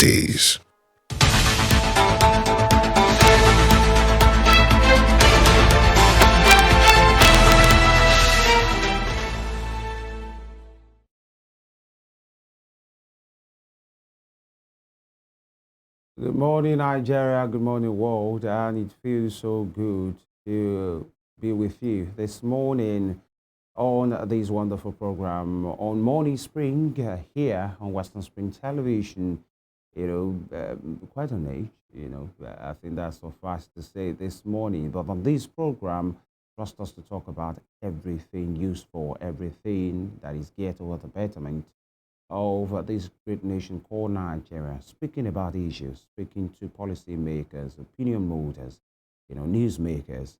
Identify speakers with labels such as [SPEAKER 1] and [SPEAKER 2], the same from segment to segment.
[SPEAKER 1] Weekdays.
[SPEAKER 2] Good morning, Nigeria. Good morning, world. And it feels so good to be with you this morning on this wonderful program on Morning Spring here on Western Spring Television. Quite an age, I think that's suffice to say this morning. But on this program, trust us to talk about everything useful, everything that is geared toward the betterment of this great nation called Nigeria, speaking about issues, speaking to policymakers, opinion holders, newsmakers,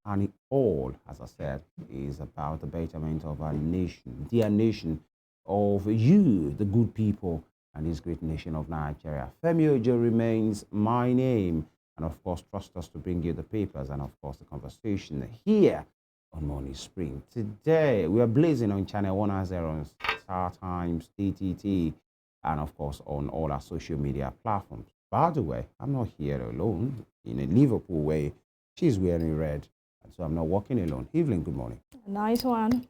[SPEAKER 2] and it all, as I said, is about the betterment of our nation, dear nation, of you, the good people, and this great nation of Nigeria. Femi Ojo remains my name, and of course, trust us to bring you the papers and of course the conversation here on Morning Spring. Today, we are blazing on Channel 110 on Star Times, TTT, and of course on all our social media platforms. By the way, I'm not here alone in a Liverpool way. She's wearing red, and so I'm not walking alone. Evelyn, good morning.
[SPEAKER 3] Nice one.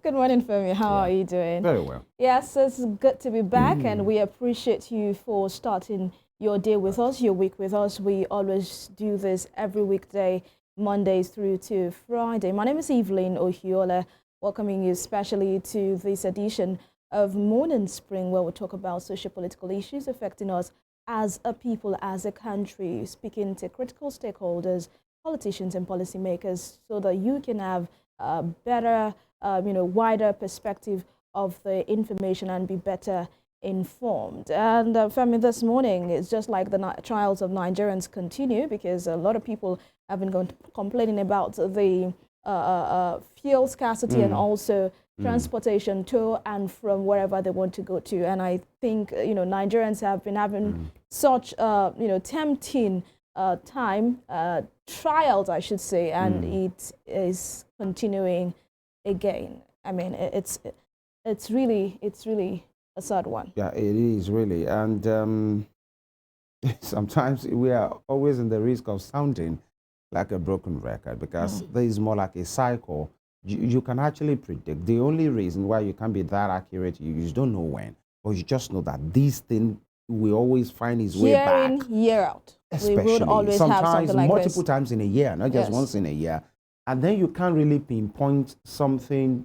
[SPEAKER 3] Good morning, Femi. How are you doing?
[SPEAKER 2] Very well.
[SPEAKER 3] Yes, it's good to be back, and we appreciate you for starting your day with us, your week with us. We always do this every weekday, Mondays through to Friday. My name is Evelyn Ohiola, welcoming you especially to this edition of Morning Spring, where we talk about social-political issues affecting us as a people, as a country, speaking to critical stakeholders, politicians and policymakers, so that you can have a better, wider perspective of the information and be better informed. And Femi, this morning, it's just like the trials of Nigerians continue, because a lot of people have been complaining about the fuel scarcity and also transportation to and from wherever they want to go to. And I think, Nigerians have been having such, tempting time, trials, I should say, and it is continuing again. I mean, it's really a sad one.
[SPEAKER 2] Yeah, it is really. And sometimes we are always in the risk of sounding like a broken record, because there is more like a cycle. You can actually predict. The only reason why you can't be that accurate, you just don't know when, but you just know that this thing will always find its way back.
[SPEAKER 3] Year in, year out.
[SPEAKER 2] Especially.
[SPEAKER 3] We would always
[SPEAKER 2] sometimes
[SPEAKER 3] have something like
[SPEAKER 2] multiple
[SPEAKER 3] this.
[SPEAKER 2] times in a year, not just once in a year. And then you can't really pinpoint something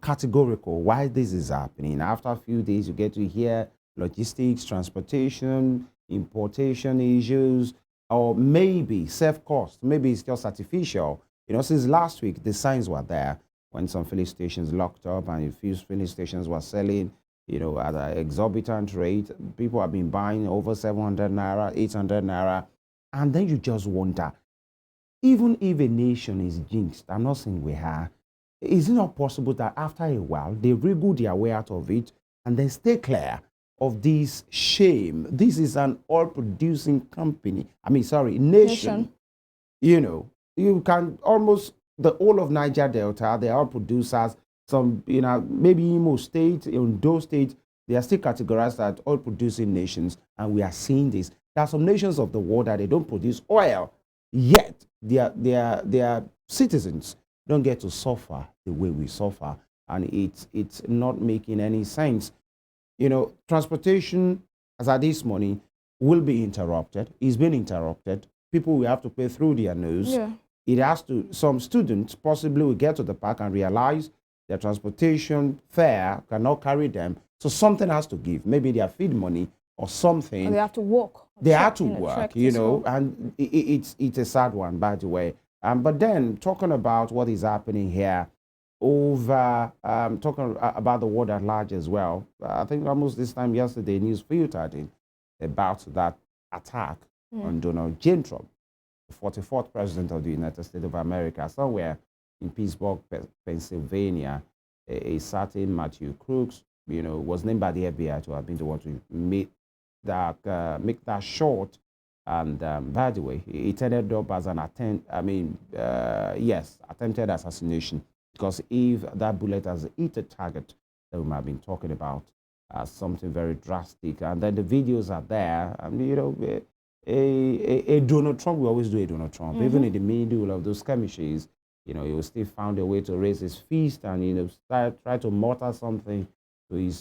[SPEAKER 2] categorical why this is happening. After a few days, you get to hear logistics, transportation, importation issues, or maybe self-cost. Maybe it's just artificial. Since last week, the signs were there when some filling stations locked up and a few filling stations were selling, at an exorbitant rate. People have been buying over 700 naira, 800 naira. And then you just wonder, even if a nation is jinxed, I'm not saying we are, is it not possible that after a while, they wriggle their way out of it and then stay clear of this shame? This is an oil-producing company. Nation. You can almost, the whole of Niger Delta, they are producers. Some, maybe Imo State, Ondo State, they are still categorized as oil-producing nations, and we are seeing this. There are some nations of the world that they don't produce oil, yet their citizens don't get to suffer the way we suffer, and it's not making any sense. Transportation, as at this morning, will be interrupted. It's been interrupted. People will have to pay through their nose.
[SPEAKER 3] Yeah.
[SPEAKER 2] It has to, some students possibly will get to the park and realize their transportation fare cannot carry them. So something has to give. Maybe their feed money or something.
[SPEAKER 3] Or they have to walk.
[SPEAKER 2] They have to work, and it's a sad one, by the way. But then talking about what is happening here over, talking about the world at large as well. I think almost this time yesterday, news filtered in about that attack on Donald J. Trump, the 44th president of the United States of America, somewhere in Pittsburgh, Pennsylvania. A certain Matthew Crooks, was named by the FBI to have been the one to make that short. And by the way, it ended up as an attempted assassination, because if that bullet has hit a target that we might have been talking about, as something very drastic. And then the videos are there. And, you know, a Donald Trump, we always do a Donald Trump. Even in the middle of those skirmishes, you know, he will still found a way to raise his fist and, you know, try to mutter something to his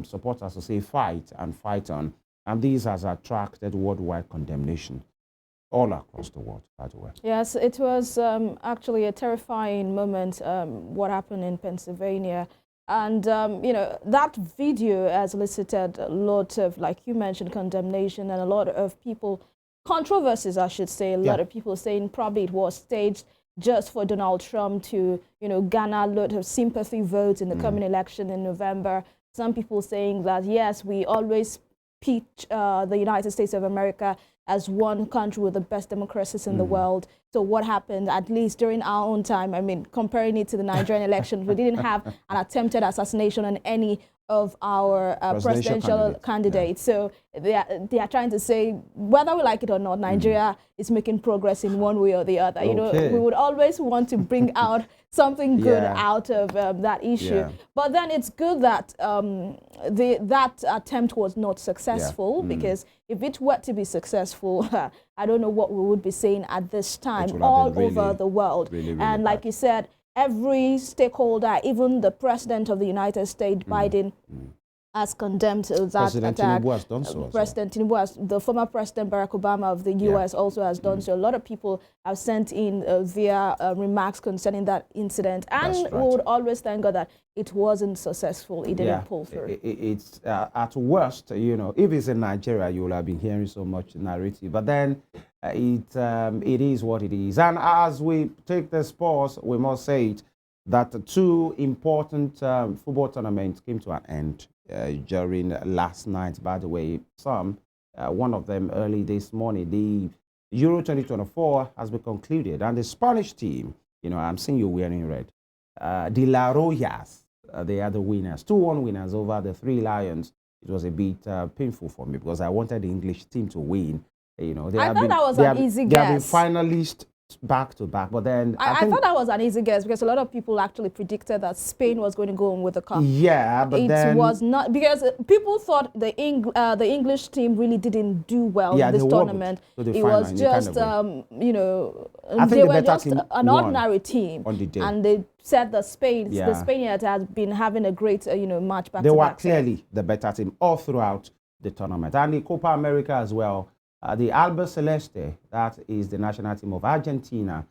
[SPEAKER 2] supporters to say fight and fight on. And this has attracted worldwide condemnation all across the world, by the way.
[SPEAKER 3] Yes, it was actually a terrifying moment, what happened in Pennsylvania. And, you know, that video has elicited a lot of, like you mentioned, condemnation and a lot of people, controversies, I should say, a lot of people saying probably it was staged just for Donald Trump to, you know, garner a lot of sympathy votes in the coming election in November. Some people saying that, yes, we always pitch the United States of America as one country with the best democracies in the world. So what happened, at least during our own time, I mean, comparing it to the Nigerian elections, we didn't have an attempted assassination on any of our presidential candidates. Yeah. So they are trying to say, whether we like it or not, Nigeria is making progress in one way or the other. You know, we would always want to bring out something good out of that issue. Yeah. But then it's good that that attempt was not successful, because if it were to be successful, I don't know what we would be saying at this time all over the world. Really and like you said, every stakeholder, even the president of the United States, Biden, has condemned that
[SPEAKER 2] President
[SPEAKER 3] attack.
[SPEAKER 2] Tinubu has done so.
[SPEAKER 3] President Tinubu has, the former President Barack Obama of the U.S. also has done so. A lot of people have sent in their remarks concerning that incident. And we would always thank God that it wasn't successful. It didn't pull through.
[SPEAKER 2] It's at worst, you know, if it's in Nigeria, you will have been hearing so much narrative. But then it is what it is. And as we take this pause, we must say it, that two important football tournaments came to an end during last night. By the way, one of them early this morning. The Euro 2024 has been concluded, and the Spanish team, you know, I'm seeing you wearing red, the La Royas, they are the winners, 2-1 winners over the Three Lions. It was a bit painful for me because I wanted the English team to win. You know,
[SPEAKER 3] I thought that was an easy guess.
[SPEAKER 2] They have been finalists back to back, but then
[SPEAKER 3] I thought that was an easy guess because a lot of people actually predicted that Spain was going to go on with the cup.
[SPEAKER 2] Yeah, but
[SPEAKER 3] it was not, because people thought the English team really didn't do well in this tournament. It was just you know, they were just an ordinary team
[SPEAKER 2] on the day.
[SPEAKER 3] And they said the Spaniards had been having a great you know, match back
[SPEAKER 2] to back. They were clearly the better team all throughout the tournament, and the Copa America as well. The Alba Celeste, that is the national team of Argentina,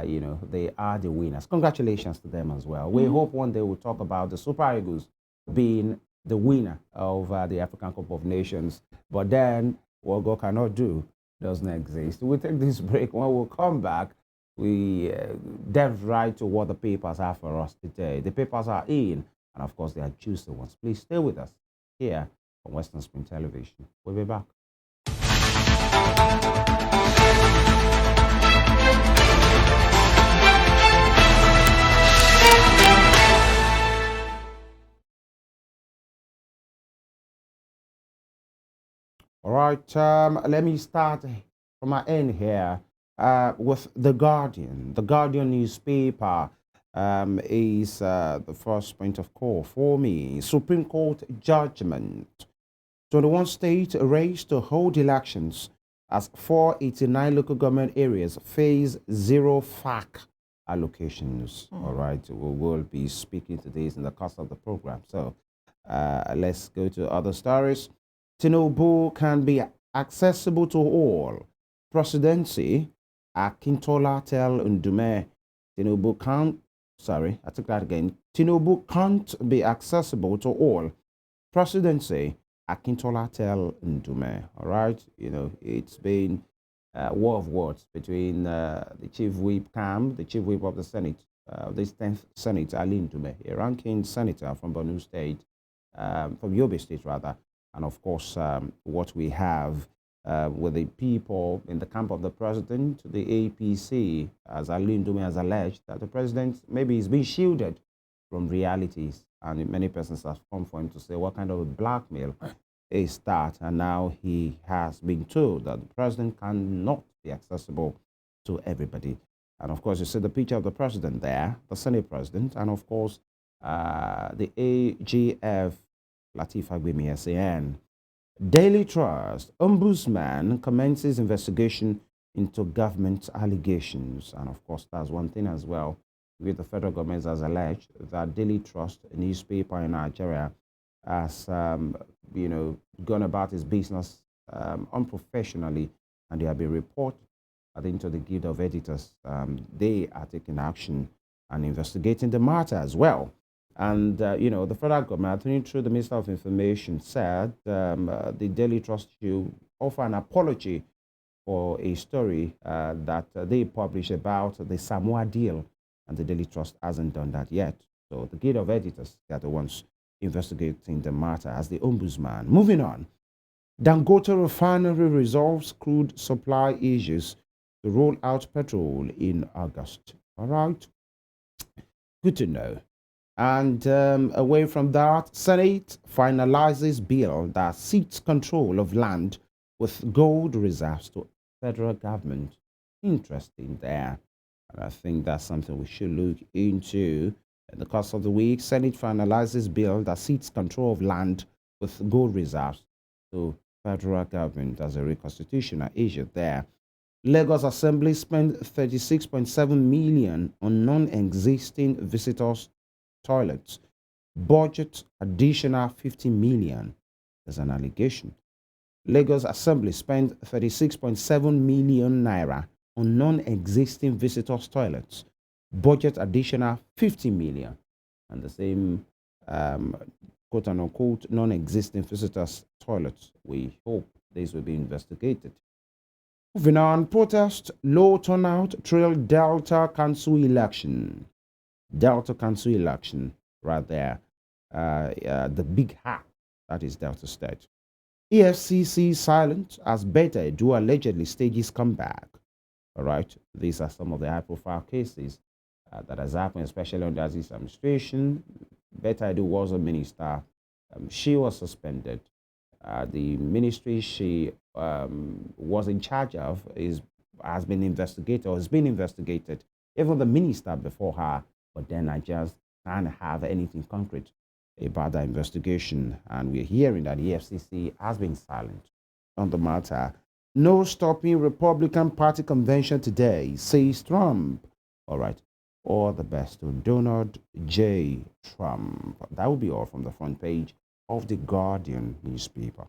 [SPEAKER 2] you know, they are the winners. Congratulations to them as well. We hope one day we'll talk about the Super Eagles being the winner of the African Cup of Nations. But then, what God cannot do doesn't exist. We'll take this break. When we come back, we delve right to what the papers are for us today. The papers are in, and of course, they are juicy ones. Please stay with us here on Western Spring Television. We'll be back. All right, let me start from my end here with The Guardian. The Guardian newspaper is the first point of call for me. Supreme Court judgment. 21 states race to hold elections as 489 local government areas face zero FAC allocations. All right, we will be speaking to this in the course of the program. So let's go to other stories. Tinubu can be accessible to all. Presidency, Akintola tell Ndume. Tinubu can't, sorry, I took that again. Tinubu can't be accessible to all. Presidency, Akintola tell Ndume. All right, you know, it's been a war of words between the chief whip the chief whip of the Senate, this 10th Senate, Ali Ndume, a ranking senator from Borno State, from Yobe State rather, and of course what we have with the people in the camp of the president, the APC, as Ali Ndume has alleged, that the president maybe is being shielded from realities. And many persons have come for him to say what kind of a blackmail is that. And now he has been told that the president cannot be accessible to everybody. And of course, you see the picture of the president there, the Senate president, and of course, the AGF, Latif Agbemi, SAN. Daily Trust, Ombudsman commences investigation into government allegations. And of course, that's one thing as well, with the federal government has alleged that Daily Trust, a newspaper in Nigeria, has, gone about its business unprofessionally, and they have been reported into the Guild of Editors. They are taking action and investigating the matter as well. And, the federal government, through the Minister of Information, said the Daily Trust should offer an apology for a story that they published about the Samoa deal, and the Daily Trust hasn't done that yet. So the Guild of Editors are the ones investigating the matter as the ombudsman. Moving on, Dangote Refinery resolves crude supply issues to roll out petrol in August. All right, good to know. And away from that, Senate finalizes bill that seeks control of land with gold reserves to federal government. Interesting there. And I think that's something we should look into. In the course of the week, Senate finalizes bill that seeks control of land with gold reserves to federal government as a reconstitutional issue there. Lagos Assembly spent 36.7 million on non-existing visitors toilets. Budget additional 50 million. There's an allegation. Lagos Assembly spent 36.7 million naira on non-existing visitors toilets. Budget additional 50 million. And the same quote unquote non-existing visitors toilets. We hope these will be investigated. Moving on, protest, low turnout, trail Delta Council election. Delta Council election, right there. The big hat, that is Delta State. EFCC silent as Beta do allegedly stages comeback. All right, these are some of the high-profile cases that has happened, especially under this administration. Beta Edu was a minister. She was suspended. The ministry she was in charge of has been investigated or has been investigated. Even the minister before her. But then I just can't have anything concrete about that investigation. And we're hearing that the FCC has been silent on the matter. No stopping Republican Party convention today, says Trump. All right. All the best to Donald J. Trump. That will be all from the front page of the Guardian newspaper.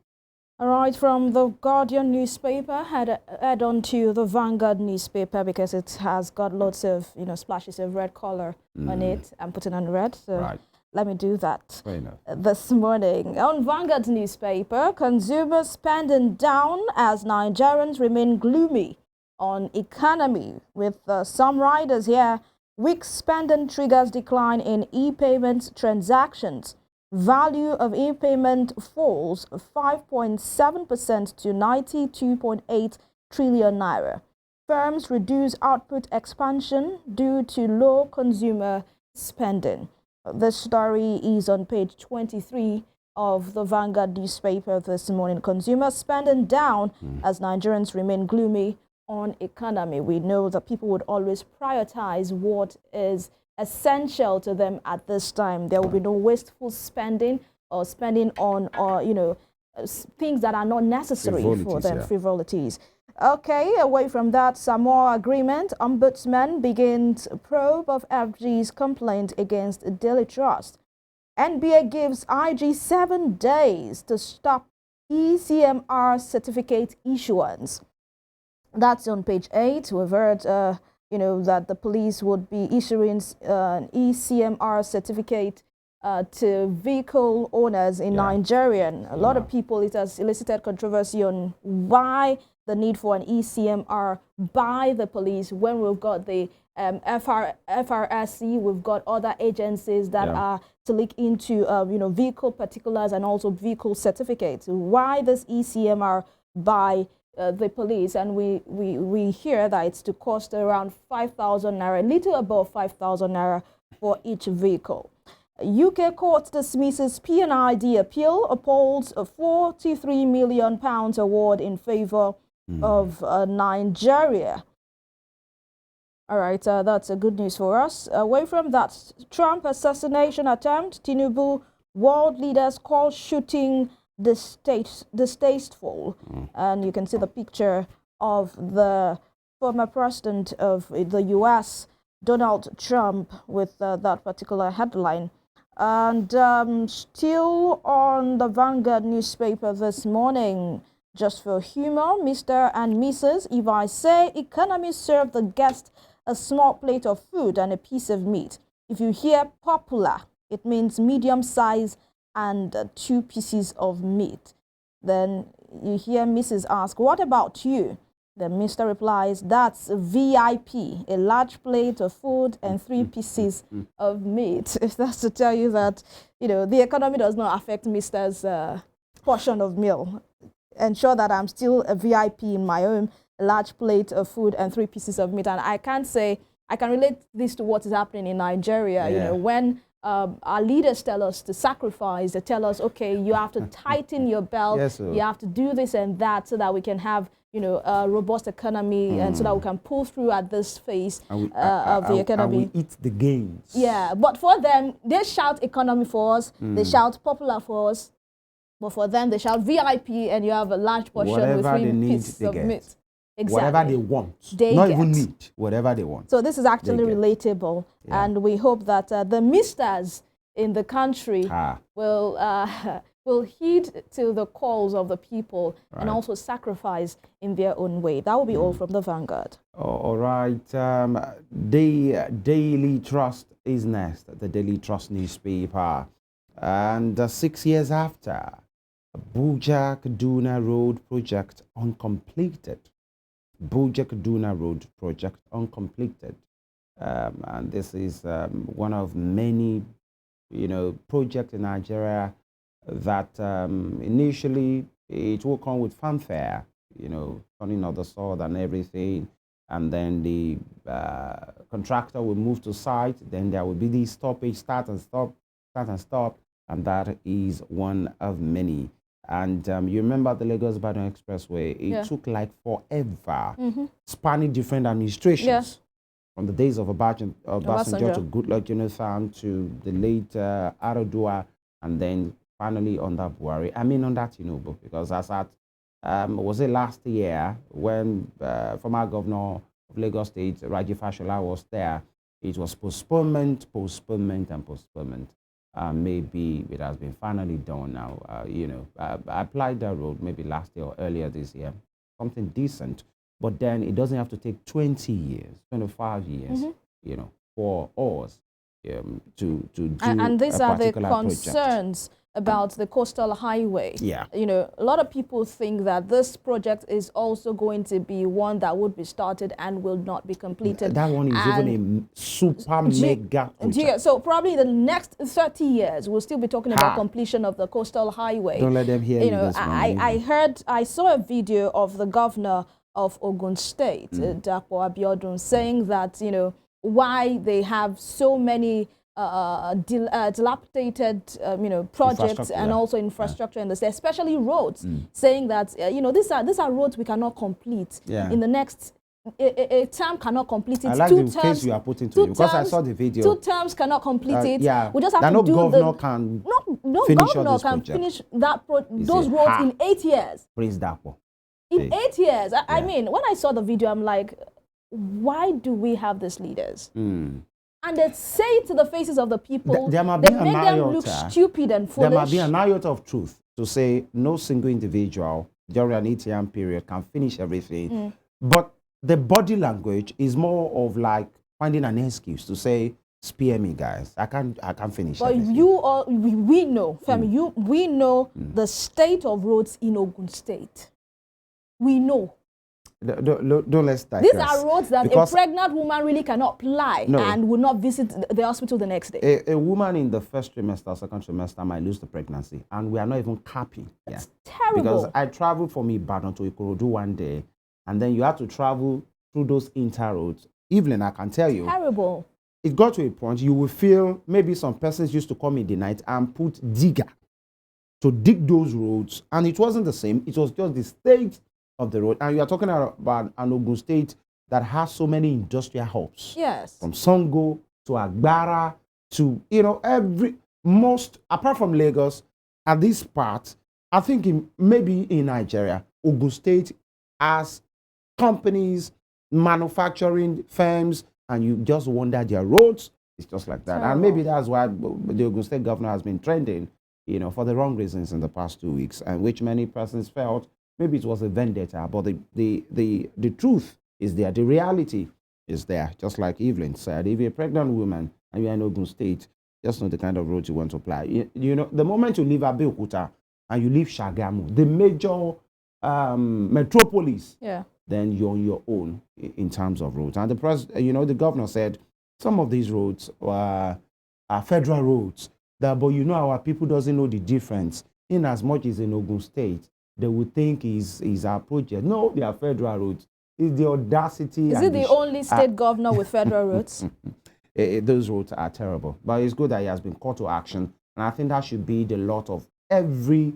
[SPEAKER 3] All right, from the Guardian newspaper, head on to the Vanguard newspaper because it has got lots of, splashes of red color on it. I'm putting on red, so right. Let me do that.
[SPEAKER 2] Fair enough.
[SPEAKER 3] This morning. On Vanguard newspaper, consumer spending down as Nigerians remain gloomy on economy. With some riders here, weak spending triggers decline in e-payment transactions. Value of e-payment falls 5.7% to 92.8 trillion naira. Firms reduce output expansion due to low consumer spending. This story is on page 23 of the Vanguard newspaper this morning. Consumer spending down as Nigerians remain gloomy on economy. We know that people would always prioritize what is essential to them at this time. There will be no wasteful spending or spending on, things that are not necessary for them, frivolities. Okay, away from that, Samoa agreement, Ombudsman begins probe of FG's complaint against Daily Trust. NBA gives IG 7 days to stop ECMR certificate issuance. That's on page 8. We've heard that the police would be issuing an ECMR certificate to vehicle owners in Nigeria. A lot of people, it has elicited controversy on why the need for an ECMR by the police when we've got the FRSC, we've got other agencies that are to look into vehicle particulars and also vehicle certificates. Why this ECMR by the police? And we hear that it's to cost around 5,000 naira, a little above 5,000 naira for each vehicle. UK court dismisses PNID appeal, upholds a £43 million award in favor of Nigeria. All right, that's a good news for us. Away from that, Trump assassination attempt, Tinubu World leaders call shooting distasteful. And you can see the picture of the former president of the US, Donald Trump, with that particular headline. And still on the Vanguard newspaper this morning, just for humor, Mr. and Mrs., if I say economy serve the guest a small plate of food and a piece of meat, if you hear popular, it means medium size and 2 pieces of meat. Then you hear Mrs. ask, what about you? Then Mr. replies, that's VIP, a large plate of food and 3 pieces of meat. If that's to tell you that, the economy does not affect Mr.'s portion of meal. Ensure that I'm still a VIP in my home, a large plate of food and 3 pieces of meat. And I can relate this to what is happening in Nigeria. When our leaders tell us to sacrifice, they tell us, okay, you have to tighten your belt, yes, you have to do this and that so that we can have a robust economy and so that we can pull through at this phase of the economy.
[SPEAKER 2] And we eat the gains.
[SPEAKER 3] Yeah, but for them, they shout economy for us, they shout popular for us, but for them, they shout VIP and you have a large portion with 3 pieces of meat. Exactly.
[SPEAKER 2] Whatever they want, not even meat, whatever they want.
[SPEAKER 3] So this is actually relatable, and we hope that the misters in the country will heed to the calls of the people and also sacrifice in their own way. That will be all from the Vanguard.
[SPEAKER 2] All right. The Daily Trust is next, the Daily Trust newspaper. And 6 years after, Abuja-Kaduna Road project uncompleted. Abuja-Kaduna Road project uncompleted. And this is one of many, projects in Nigeria that initially it will come with fanfare, turning of the sword and everything. And then the contractor will move to site. Then there will be the stoppage, start and stop. And that is one of many. And you remember the Lagos-Ibadan Expressway? It took like forever, spanning different administrations. From the days of Obasanjo to Goodluck Jonathan to the late Arodua, and then finally under Buhari. I mean, on that, because as at, was it last year when former governor of Lagos State, Raji Fashola, was there, it was postponement. Maybe it has been finally done now. I applied that road maybe last year or earlier this year, something decent. But then it doesn't have to take 20 years, 25 years, for us to do
[SPEAKER 3] and these are the
[SPEAKER 2] project
[SPEAKER 3] concerns about the coastal highway.
[SPEAKER 2] Yeah.
[SPEAKER 3] A lot of people think that this project is also going to be one that would be started and will not be completed.
[SPEAKER 2] That one is even a super mega project.
[SPEAKER 3] So probably the next 30 years, we'll still be talking about completion of the coastal highway.
[SPEAKER 2] Don't let them hear you this
[SPEAKER 3] I saw a video of the governor of Ogun State, Dapo Abiodun, saying that, why they have so many dilapidated, projects and also infrastructure in the state, especially roads, saying that, these are roads we cannot complete in the next. A term cannot complete it.
[SPEAKER 2] I like the case you are putting to you, because I saw the video.
[SPEAKER 3] 2 terms cannot complete it.
[SPEAKER 2] Yeah,
[SPEAKER 3] we just have to
[SPEAKER 2] no
[SPEAKER 3] do
[SPEAKER 2] governor can
[SPEAKER 3] finish those roads in 8 years.
[SPEAKER 2] Praise Dapo.
[SPEAKER 3] In 8 years. I mean, when I saw the video, I'm like, why do we have these leaders? And they say it to the faces of the people. They make them look stupid and foolish.
[SPEAKER 2] There might be an iota of truth to say no single individual during an 8-year period can finish everything. But the body language is more of like finding an excuse to say, spare me, guys. I can't finish everything.
[SPEAKER 3] But we know, Femi, we know the state of roads in Ogun State. We know.
[SPEAKER 2] Don't let's digress.
[SPEAKER 3] These are roads that a pregnant woman really cannot ply and will not visit the hospital the next day.
[SPEAKER 2] A woman in the first trimester, second trimester might lose the pregnancy, and we are not even capping.
[SPEAKER 3] It's terrible.
[SPEAKER 2] Because I traveled from Ibadan to Ikorodu one day, and then you have to travel through those inter-roads. Evelyn, I can tell you.
[SPEAKER 3] Terrible.
[SPEAKER 2] It got to a point you will feel maybe some persons used to come in the night and put digger to dig those roads, and it wasn't the same. It was just the state of the road. And you are talking about an Ogun State that has so many industrial hubs.
[SPEAKER 3] Yes.
[SPEAKER 2] From Songo to Agbara to, most, apart from Lagos, at this part, I think maybe in Nigeria, Ogun State has companies, manufacturing firms, and you just wonder their roads. It's just like that. And maybe that's why the Ogun State governor has been trending, for the wrong reasons in the past 2 weeks, and which many persons felt maybe it was a vendetta. But the truth is there. The reality is there. Just like Evelyn said, if you're a pregnant woman and you're in Ogun State, just know the kind of road you want to apply. The moment you leave Abeokuta and you leave Shagamu, the major metropolis, then you're on your own in terms of roads. And the governor said some of these roads are federal roads. But our people doesn't know the difference. In as much as in Ogun State, they would think is our project. No, they are federal roads. It's the audacity.
[SPEAKER 3] Is it the only state governor with federal roads?
[SPEAKER 2] Those roads are terrible. But it's good that he has been called to action. And I think that should be the lot of every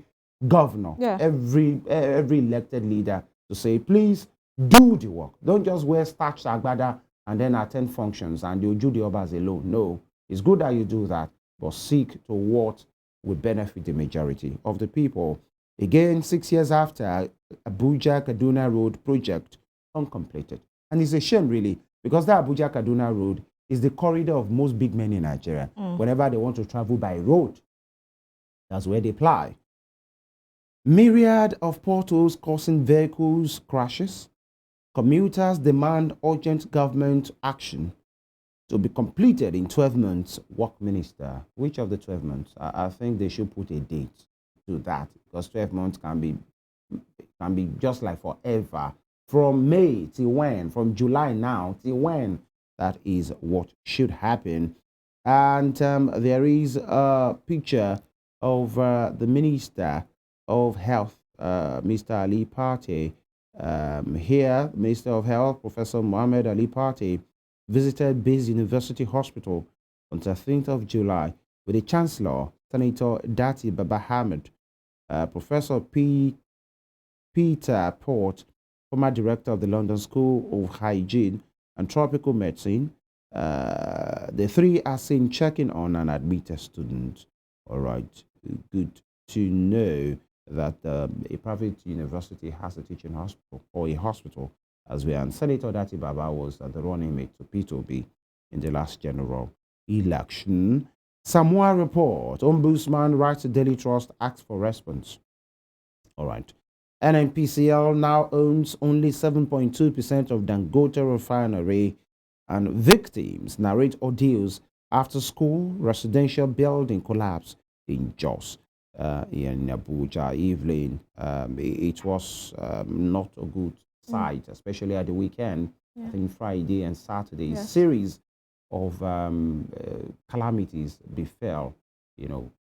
[SPEAKER 2] governor, every elected leader to say, please do the work. Don't just wear starched agbada and then attend functions and you do the others alone. No, it's good that you do that, but seek to what will benefit the majority of the people. Again, 6 years after, Abuja-Kaduna Road project uncompleted. And it's a shame, really, because that Abuja-Kaduna Road is the corridor of most big men in Nigeria. Whenever they want to travel by road, that's where they fly. Myriad of potholes causing vehicles crashes. Commuters demand urgent government action to be completed in 12 months, work minister. Which of the 12 months? I think they should put a date to that, because 12 months can be just like forever. From May till when? From July now till when? That is what should happen. And there is a picture of the Minister of Health, Mr. Ali Pate. Here, Minister of Health, Professor Mohammed Ali Pate, visited Biz University Hospital on the 13th of July with the Chancellor, Senator Dati Baba Hamid, Professor Peter Port, former director of the London School of Hygiene and Tropical Medicine. The three are seen checking on an admitted student. All right, good to know that a private university has a teaching hospital or a hospital as well. And Senator Dati Baba was the running mate to P2B in the last general election. Samoa report, Ombudsman writes to Daily Trust, asks for response. All right. NNPCL now owns only 7.2% of Dangote refinery, and victims narrate ordeals after school residential building collapse in Jos. In Abuja, Evelyn, it was not a good sight, especially at the weekend. I think Friday and Saturday, series of calamities befell,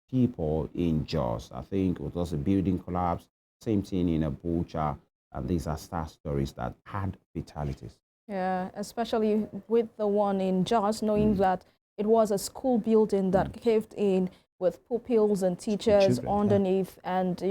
[SPEAKER 2] people in Jos. I think it was a building collapse, same thing in Abuja, and these are star stories that had fatalities.
[SPEAKER 3] Yeah, especially with the one in Jos, knowing that it was a school building that caved in with pupils and teachers underneath. And,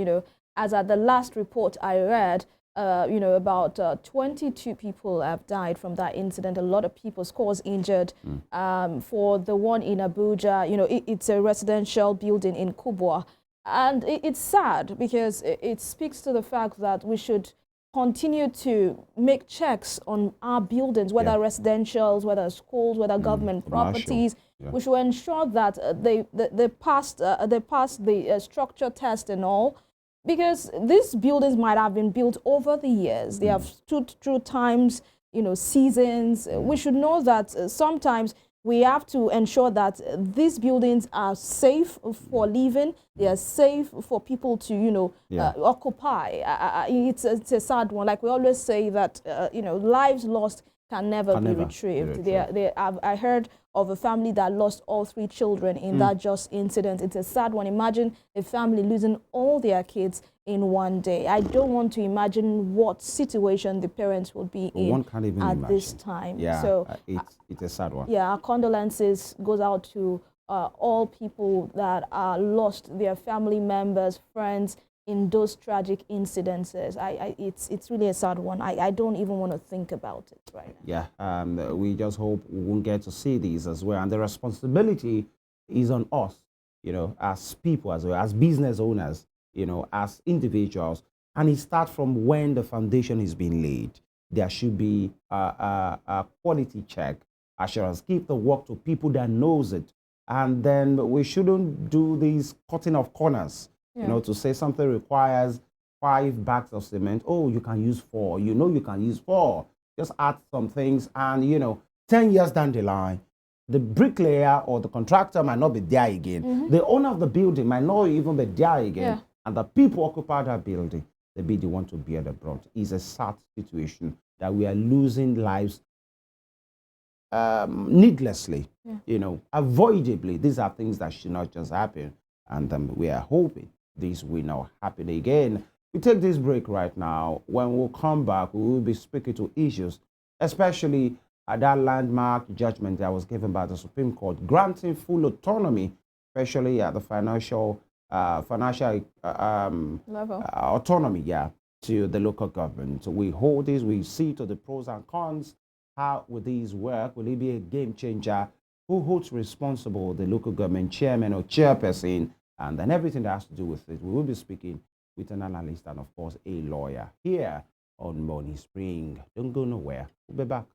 [SPEAKER 3] as at the last report I read, about 22 people have died from that incident. A lot of people, scores injured. For the one in Abuja, it's a residential building in Kubwa. And it's sad because it speaks to the fact that we should continue to make checks on our buildings, whether residentials, whether schools, whether government properties. We should ensure that they pass the structure test and all, because these buildings might have been built over the years. They have stood through times, seasons. We should know that sometimes we have to ensure that these buildings are safe for living. They are safe for people to, occupy. It's a sad one. Like we always say that, lives lost can never be retrieved. I heard of a family that lost all 3 children in that just incident. It's a sad one. Imagine a family losing all their kids in one day. I don't want to imagine what situation the parents would be in at this time.
[SPEAKER 2] Yeah, so it's a sad one.
[SPEAKER 3] Yeah, our condolences goes out to all people that lost their family members, friends in those tragic incidences. It's really a sad one. I don't even want to think about it right now.
[SPEAKER 2] Yeah, we just hope we won't get to see these as well. And the responsibility is on us as people, as well, as business owners, as individuals. And it starts from when the foundation is being laid. There should be a quality check, assurance. Give the work to people that knows it. And then we shouldn't do these cutting of corners, to say something requires 5 bags of cement. Oh, you can use 4. You can use 4. Just add some things, and 10 years down the line, the bricklayer or the contractor might not be there again. The owner of the building might not even be there again. And the people occupy that building, they be the one to bear the brunt. It's a sad situation that we are losing lives needlessly, avoidably. These are things that should not just happen. And we are hoping this will not happen again. We take this break right now. When we'll come back, we will be speaking to issues, especially that landmark judgment that was given by the Supreme Court, granting full autonomy, especially at the financial
[SPEAKER 3] level
[SPEAKER 2] autonomy, to the local government. So we hold this, we see to the pros and cons. How will these work? Will it be a game changer? Who holds responsible? The local government chairman or chairperson, and then everything that has to do with it. We will be speaking with an analyst and, of course, a lawyer here on Morning Spring. Don't go nowhere. We'll be back.